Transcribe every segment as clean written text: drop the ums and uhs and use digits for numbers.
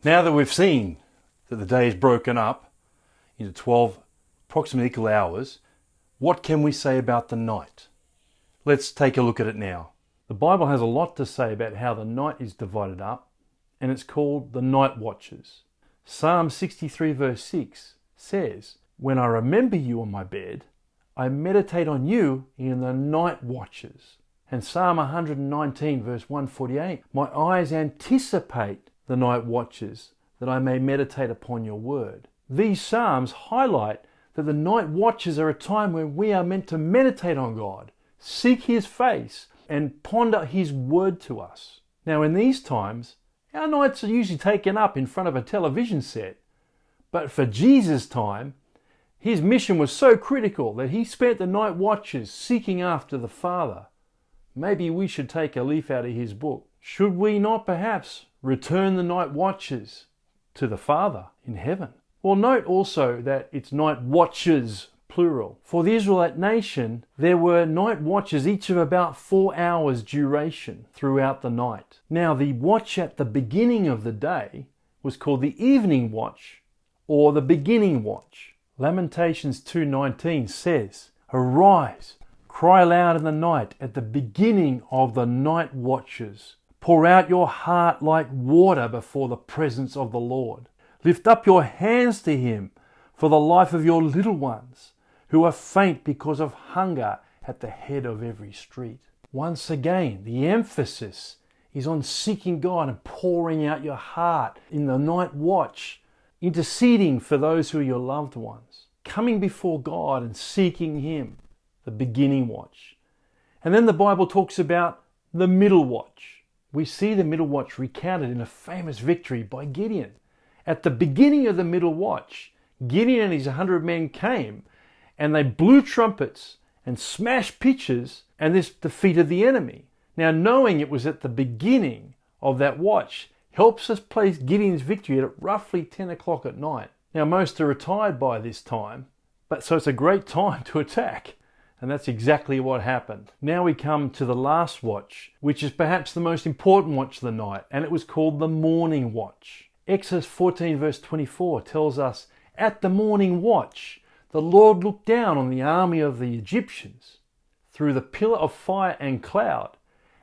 Now that we've seen that the day is broken up into 12 approximately equal hours, what can we say about the night? Let's take a look at it now. The Bible has a lot to say about how the night is divided up, and it's called the night watches. Psalm 63 verse 6 says, "When I remember you on my bed, I meditate on you in the night watches." And Psalm 119 verse 148, "My eyes anticipate the night watches, that I may meditate upon your word." These Psalms highlight that the night watches are a time when we are meant to meditate on God, seek His face, and ponder His word to us. Now in these times, our nights are usually taken up in front of a television set. But for Jesus' time, His mission was so critical that He spent the night watches seeking after the Father. Maybe we should take a leaf out of His book. Should we not perhaps return the night watches to the Father in heaven? Well, note also that it's night watches, plural. For the Israelite nation, there were night watches, each of about 4 hours duration throughout the night. Now, the watch at the beginning of the day was called the evening watch, or the beginning watch. Lamentations 2:19 says, "Arise, cry aloud in the night at the beginning of the night watches. Pour out your heart like water before the presence of the Lord. Lift up your hands to Him for the life of your little ones, who are faint because of hunger at the head of every street." Once again, the emphasis is on seeking God and pouring out your heart in the night watch, interceding for those who are your loved ones, coming before God and seeking Him, the beginning watch. And then the Bible talks about the middle watch. We see the middle watch recounted in a famous victory by Gideon. At the beginning of the middle watch, Gideon and his 100 men came and they blew trumpets and smashed pitchers, and this defeated the enemy. Now, knowing it was at the beginning of that watch helps us place Gideon's victory at roughly 10 o'clock at night. Now, most are retired by this time, so it's a great time to attack. And that's exactly what happened. Now we come to the last watch, which is perhaps the most important watch of the night, and it was called the morning watch. Exodus 14 verse 24 tells us, "At the morning watch, the Lord looked down on the army of the Egyptians through the pillar of fire and cloud,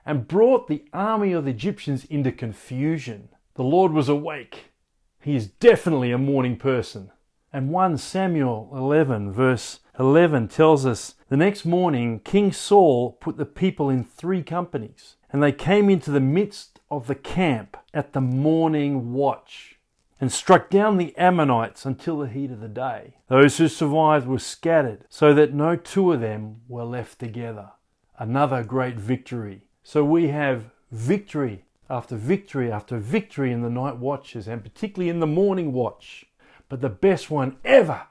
and brought the army of the Egyptians into confusion." The Lord was awake. He is definitely a morning person. And 1 Samuel 11 verse 11 tells us, "The next morning King Saul put the people in 3 companies, and they came into the midst of the camp at the morning watch, and struck down the Ammonites until the heat of the day. Those who survived were scattered, so that no 2 of them were left together." Another great victory. So we have victory after victory after victory in the night watches, and particularly in the morning watch. But the best one ever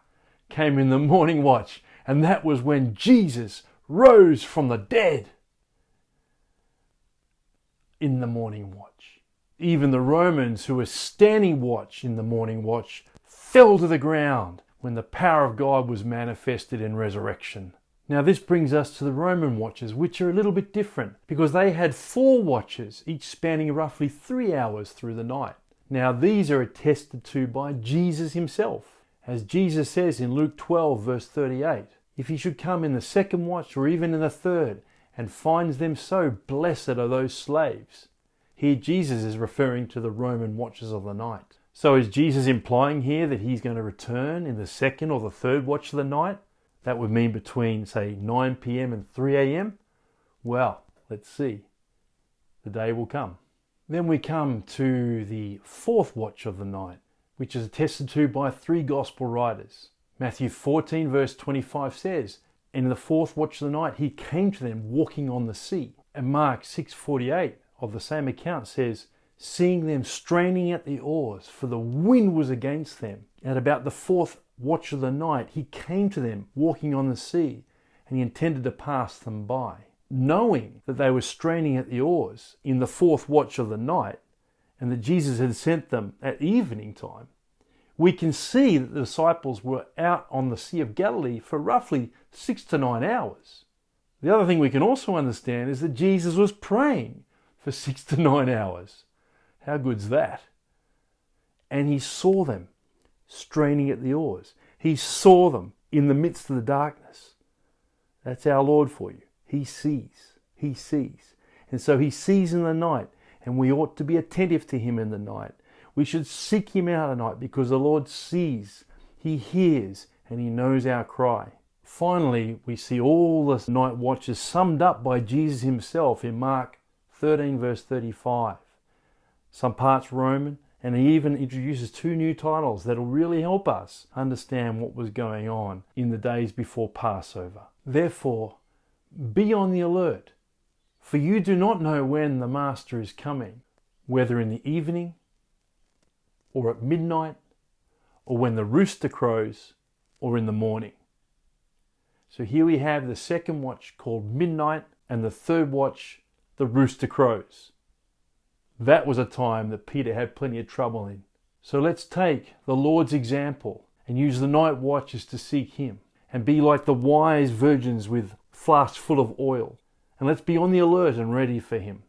came in the morning watch, and that was when Jesus rose from the dead. In the morning watch, even the Romans who were standing watch in the morning watch fell to the ground when the power of God was manifested in resurrection. Now this brings us to the Roman watches, which are a little bit different because they had 4 watches, each spanning roughly 3 hours through the night. Now these are attested to by Jesus Himself. As Jesus says in Luke 12 verse 38, "If He should come in the 2nd watch or even in the 3rd and finds them so, blessed are those slaves." Here Jesus is referring to the Roman watches of the night. So is Jesus implying here that He's going to return in the 2nd or the 3rd watch of the night? That would mean between, say, 9 p.m. and 3 a.m. Well, let's see. The day will come. Then we come to the 4th watch of the night, which is attested to by 3 gospel writers. Matthew 14 verse 25 says, "In the 4th watch of the night, He came to them walking on the sea." And Mark 6:48 of the same account says, "Seeing them straining at the oars, for the wind was against them. At about the 4th watch of the night, He came to them walking on the sea, and He intended to pass them by." Knowing that they were straining at the oars in the 4th watch of the night, and that Jesus had sent them at evening time, we can see that the disciples were out on the Sea of Galilee for roughly 6 to 9 hours. The other thing we can also understand is that Jesus was praying for 6 to 9 hours. How good's that? and he saw them straining at the oars. He saw them in the midst of the darkness. That's our Lord for you. He sees. He sees. And so he sees in the night, and we ought to be attentive to him in the night. We should seek him out at night because the Lord sees, he hears, and he knows our cry. Finally, we see all the night watches summed up by Jesus himself in Mark 13 verse 35. Some parts Roman, and he even introduces 2 new titles that will really help us understand what was going on in the days before Passover. Therefore, be on the alert, for you do not know when the Master is coming, whether in the evening, or at midnight, or when the rooster crows, or in the morning. So here we have the second watch called midnight, and the third watch, the rooster crows. That was a time that Peter had plenty of trouble in. So let's take the Lord's example and use the night watches to seek him, and be like the wise virgins with flasks full of oil. And let's be on the alert and ready for him.